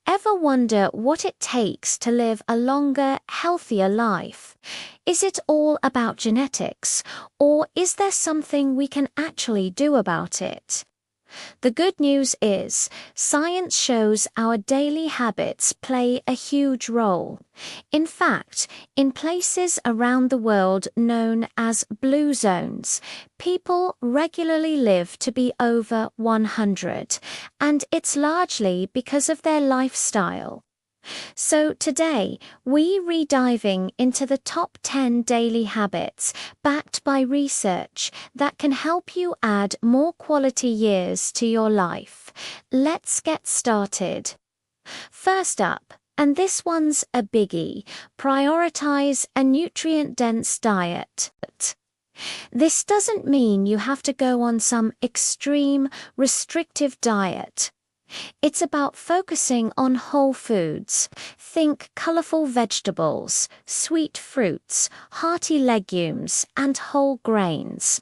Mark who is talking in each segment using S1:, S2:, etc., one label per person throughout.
S1: Ever wonder what it takes to live a longer, healthier life? Is it all about genetics, or is there something we can actually do about it? The good news is, science shows our daily habits play a huge role. In fact, in places around the world known as blue zones, people regularly live to be over 100, and it's largely because of their lifestyle. So today, we're rediving into the top 10 daily habits backed by research that can help you add more quality years to your life. Let's get started. First up, and this one's a biggie, prioritize a nutrient-dense diet. This doesn't mean you have to go on some extreme, restrictive diet. It's about focusing on whole foods. Think colorful vegetables, sweet fruits, hearty legumes, and whole grains.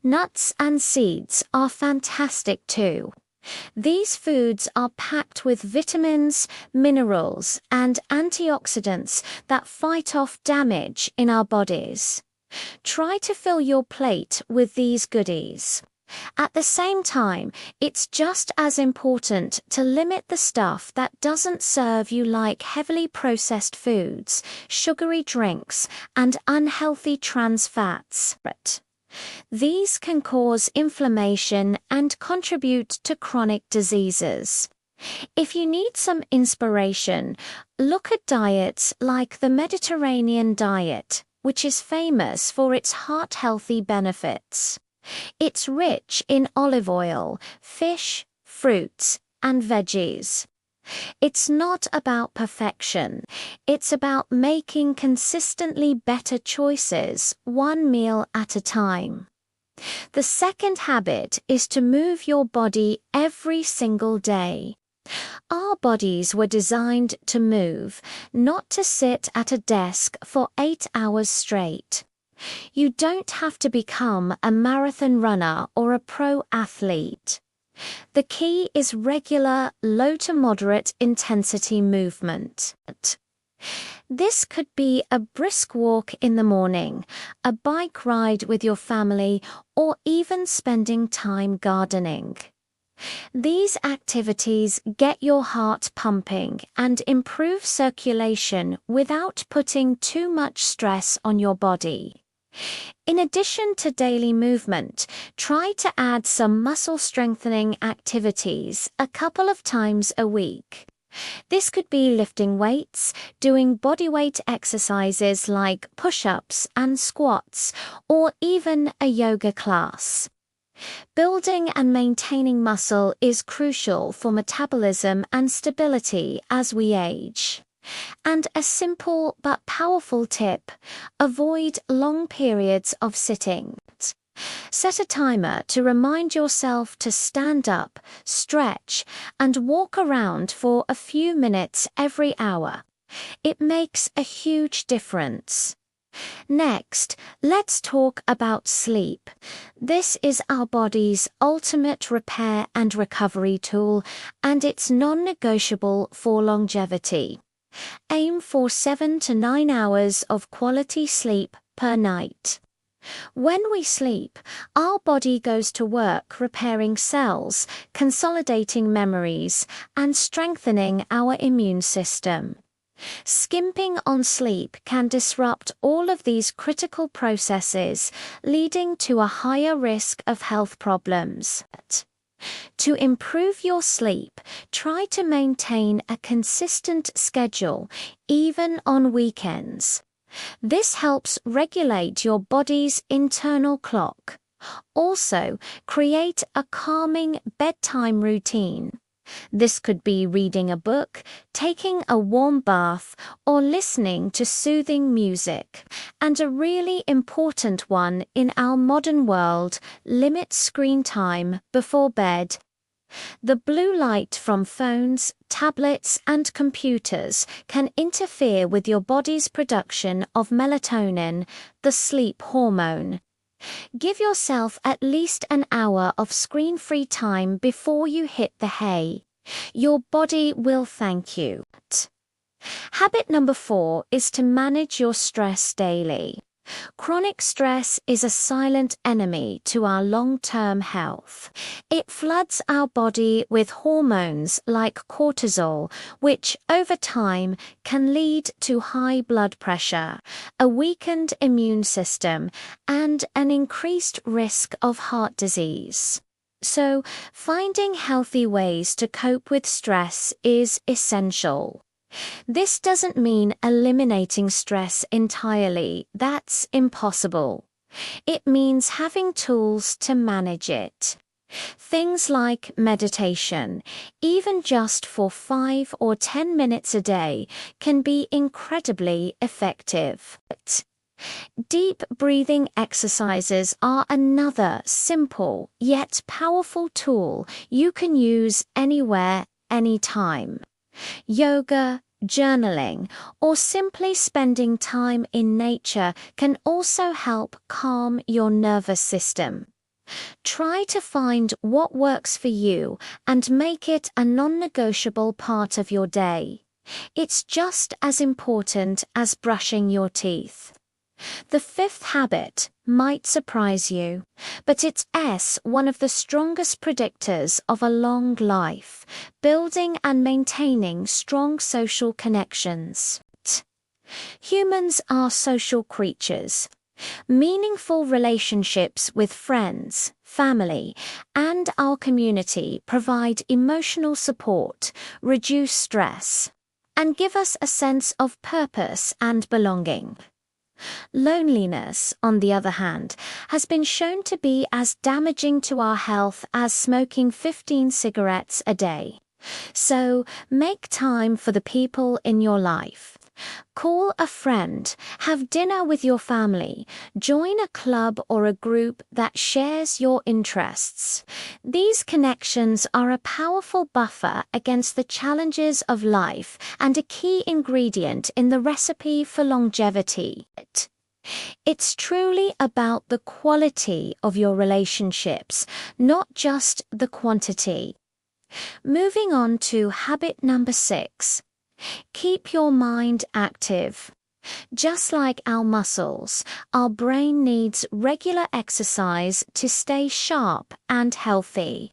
S1: Nuts and seeds are fantastic too. These foods are packed with vitamins, minerals, and antioxidants that fight off damage in our bodies. Try to fill your plate with these goodies. At the same time, it's just as important to limit the stuff that doesn't serve you, like heavily processed foods, sugary drinks, and unhealthy trans fats. These can cause inflammation and contribute to chronic diseases. If you need some inspiration, look at diets like the Mediterranean diet, which is famous for its heart-healthy benefits. It's rich in olive oil, fish, fruits, and veggies. It's not about perfection. It's about making consistently better choices, one meal at a time. The second habit is to move your body every single day. Our bodies were designed to move, not to sit at a desk for 8 hours straight. You don't have to become a marathon runner or a pro athlete. The key is regular, low to moderate intensity movement. This could be a brisk walk in the morning, a bike ride with your family, or even spending time gardening. These activities get your heart pumping and improve circulation without putting too much stress on your body. In addition to daily movement, try to add some muscle strengthening activities a couple of times a week. This could be lifting weights, doing bodyweight exercises like push-ups and squats, or even a yoga class. Building and maintaining muscle is crucial for metabolism and stability as we age. And a simple but powerful tip: avoid long periods of sitting. Set a timer to remind yourself to stand up, stretch, and walk around for a few minutes every hour. It makes a huge difference. Next, let's talk about sleep. This is our body's ultimate repair and recovery tool, and it's non-negotiable for longevity. Aim for 7 to 9 hours of quality sleep per night. When we sleep, our body goes to work repairing cells, consolidating memories, and strengthening our immune system. Skimping on sleep can disrupt all of these critical processes, leading to a higher risk of health problems. To improve your sleep, try to maintain a consistent schedule, even on weekends. This helps regulate your body's internal clock. Also, create a calming bedtime routine. This could be reading a book, taking a warm bath, or listening to soothing music. And a really important one in our modern world: limit screen time before bed. The blue light from phones, tablets, and computers can interfere with your body's production of melatonin, the sleep hormone. Give yourself at least an hour of screen-free time before you hit the hay. Your body will thank you. Habit number 4 is to manage your stress daily. Chronic stress is a silent enemy to our long-term health. It floods our body with hormones like cortisol, which over time can lead to high blood pressure, a weakened immune system, and an increased risk of heart disease. So, finding healthy ways to cope with stress is essential. This doesn't mean eliminating stress entirely. That's impossible. It means having tools to manage it. Things like meditation, even just for 5 or 10 minutes a day, can be incredibly effective. Deep breathing exercises are another simple yet powerful tool you can use anywhere, anytime. Yoga, journaling, or simply spending time in nature can also help calm your nervous system. Try to find what works for you and make it a non-negotiable part of your day. It's just as important as brushing your teeth. The 5th habit might surprise you, but it's one of the strongest predictors of a long life, building and maintaining strong social connections. Humans are social creatures. Meaningful relationships with friends, family, and our community provide emotional support, reduce stress, and give us a sense of purpose and belonging. Loneliness, on the other hand, has been shown to be as damaging to our health as smoking 15 cigarettes a day. So, make time for the people in your life. Call a friend, have dinner with your family, join a club or a group that shares your interests. These connections are a powerful buffer against the challenges of life and a key ingredient in the recipe for longevity. It's truly about the quality of your relationships, not just the quantity. Moving on to habit number 6. Keep your mind active. Just like our muscles, our brain needs regular exercise to stay sharp and healthy.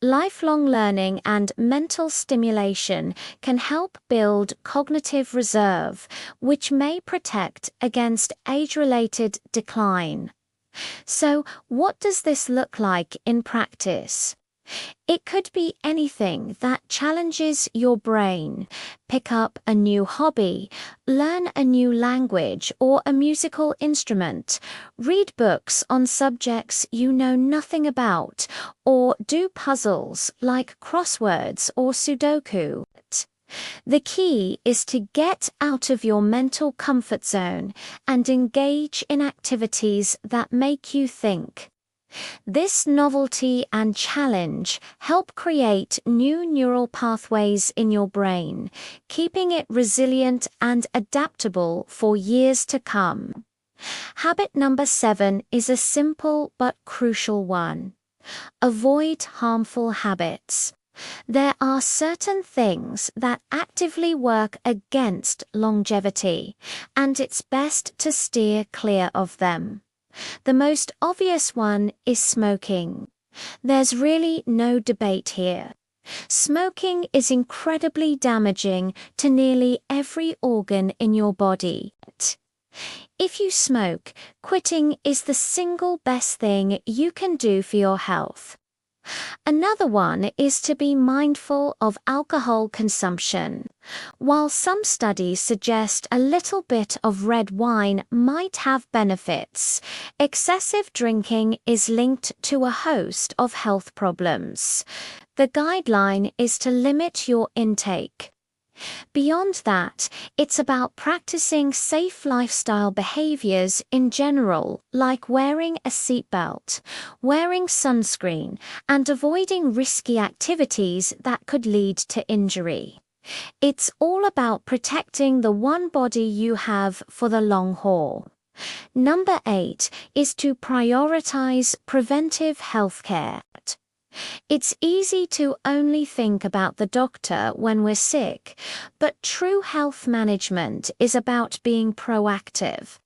S1: Lifelong learning and mental stimulation can help build cognitive reserve, which may protect against age-related decline. So, what does this look like in practice? It could be anything that challenges your brain. Pick up a new hobby, learn a new language or a musical instrument, read books on subjects you know nothing about, or do puzzles like crosswords or Sudoku. The key is to get out of your mental comfort zone and engage in activities that make you think. This novelty and challenge help create new neural pathways in your brain, keeping it resilient and adaptable for years to come. Habit number 7 is a simple but crucial one. Avoid harmful habits. There are certain things that actively work against longevity, and it's best to steer clear of them. The most obvious one is smoking. There's really no debate here. Smoking is incredibly damaging to nearly every organ in your body. If you smoke, quitting is the single best thing you can do for your health. Another one is to be mindful of alcohol consumption. While some studies suggest a little bit of red wine might have benefits, excessive drinking is linked to a host of health problems. The guideline is to limit your intake. Beyond that, it's about practicing safe lifestyle behaviors in general, like wearing a seatbelt, wearing sunscreen, and avoiding risky activities that could lead to injury. It's all about protecting the one body you have for the long haul. Number 8 is to prioritize preventive healthcare. It's easy to only think about the doctor when we're sick, but true health management is about being proactive.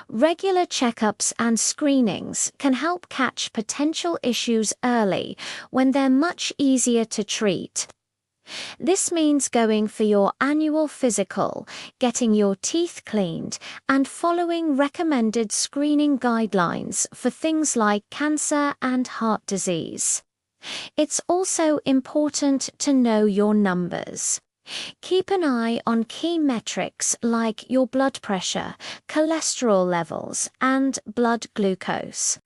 S1: Regular checkups and screenings can help catch potential issues early when they're much easier to treat. This means going for your annual physical, getting your teeth cleaned, and following recommended screening guidelines for things like cancer and heart disease. It's also important to know your numbers. Keep an eye on key metrics like your blood pressure, cholesterol levels, and blood glucose.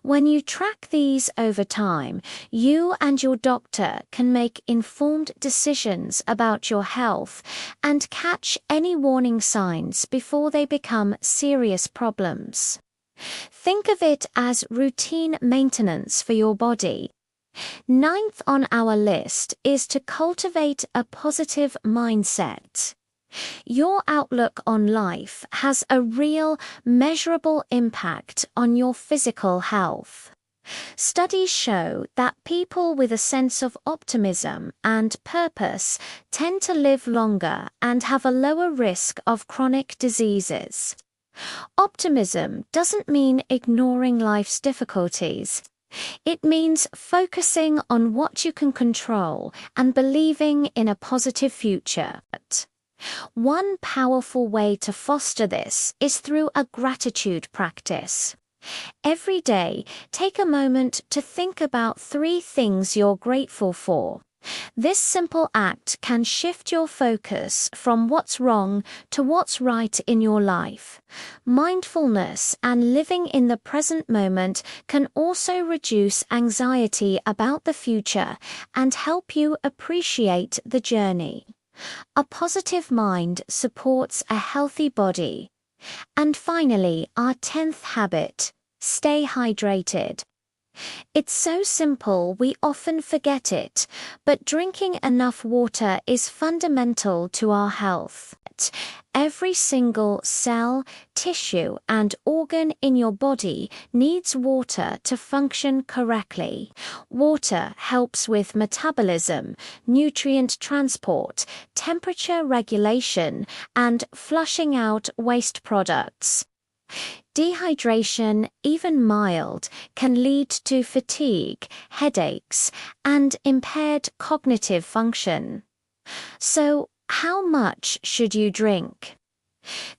S1: When you track these over time, you and your doctor can make informed decisions about your health and catch any warning signs before they become serious problems. Think of it as routine maintenance for your body. Ninth on our list is to cultivate a positive mindset. Your outlook on life has a real, measurable impact on your physical health. Studies show that people with a sense of optimism and purpose tend to live longer and have a lower risk of chronic diseases. Optimism doesn't mean ignoring life's difficulties. It means focusing on what you can control and believing in a positive future. One powerful way to foster this is through a gratitude practice. Every day, take a moment to think about 3 things you're grateful for. This simple act can shift your focus from what's wrong to what's right in your life. Mindfulness and living in the present moment can also reduce anxiety about the future and help you appreciate the journey. A positive mind supports a healthy body. And finally, our 10th habit, stay hydrated. It's so simple we often forget it, but drinking enough water is fundamental to our health. Every single cell, tissue, and organ in your body needs water to function correctly. Water helps with metabolism, nutrient transport, temperature regulation, and flushing out waste products. Dehydration, even mild, can lead to fatigue, headaches, and impaired cognitive function. So, how much should you drink?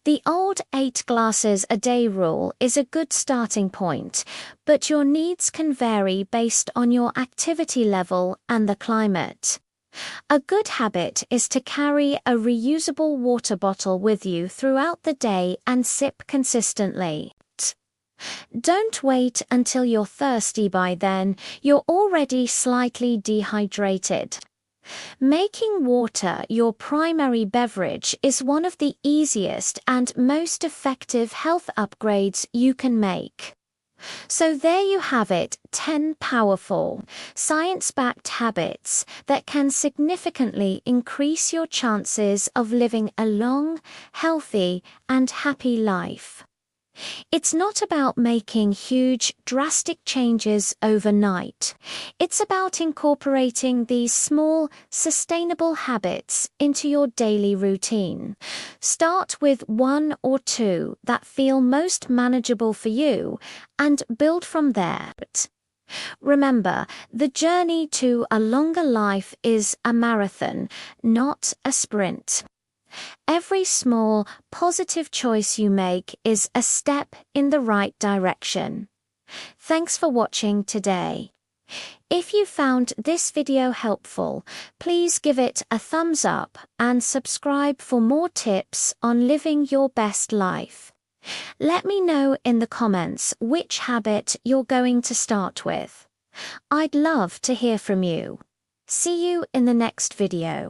S1: The old 8 glasses a day rule is a good starting point, but your needs can vary based on your activity level and the climate. A good habit is to carry a reusable water bottle with you throughout the day and sip consistently. Don't wait until you're thirsty by then, you're already slightly dehydrated. Making water your primary beverage is one of the easiest and most effective health upgrades you can make. So there you have it, 10 powerful, science-backed habits that can significantly increase your chances of living a long, healthy, and happy life. It's not about making huge, drastic changes overnight. It's about incorporating these small, sustainable habits into your daily routine. Start with 1 or 2 that feel most manageable for you and build from there. Remember, the journey to a longer life is a marathon, not a sprint. Every small, positive choice you make is a step in the right direction. Thanks for watching today. If you found this video helpful, please give it a thumbs up and subscribe for more tips on living your best life. Let me know in the comments which habit you're going to start with. I'd love to hear from you. See you in the next video.